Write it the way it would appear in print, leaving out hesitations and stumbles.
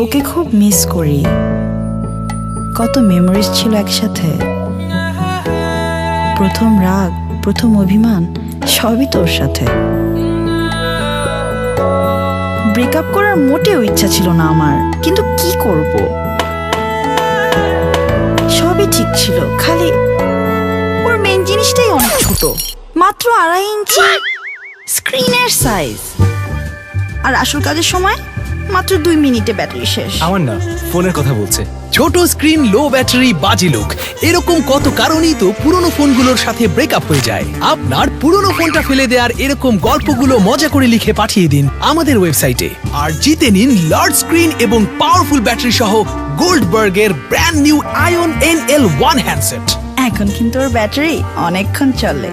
ওকে খুব মিস করি। কত মেমোরিজ ছিল একসাথে। প্রথম রাগ, প্রথম অভিমান সবই তোর সাথে। ব্রেকআপ করার মোটেও ইচ্ছা ছিল না আমার, কিন্তু কি করব? সবই ঠিক ছিল, খালি ওর মেন জিনিসটাই অনেক ছোট, মাত্র 2.5 ইঞ্চি স্ক্রিনের সাইজ। আর আসল কাজের সময় মাত্র 2 মিনিটে ব্যাটারি শেষ। আমার না ফোনের কথা বলছে। ছোট স্ক্রিন, লো ব্যাটারি, বাজে লুক, এরকম কত কারণেই তো পুরনো ফোনগুলোর সাথে ব্রেকআপ হয়ে যায়। আপনার পুরনো ফোনটা ফেলে দেওয়ার এরকম গল্পগুলো মজা করে লিখে পাঠিয়ে দিন আমাদের ওয়েবসাইটে, আর জিতে নিন লার্জ স্ক্রিন এবং পাওয়ারফুল ব্যাটারি সহ গোল্ডবার্গের ব্র্যান্ড নিউ আয়ন NL1 হ্যান্ডসেট। এখন কিন্তু ওর ব্যাটারি অনেকক্ষণ চলে।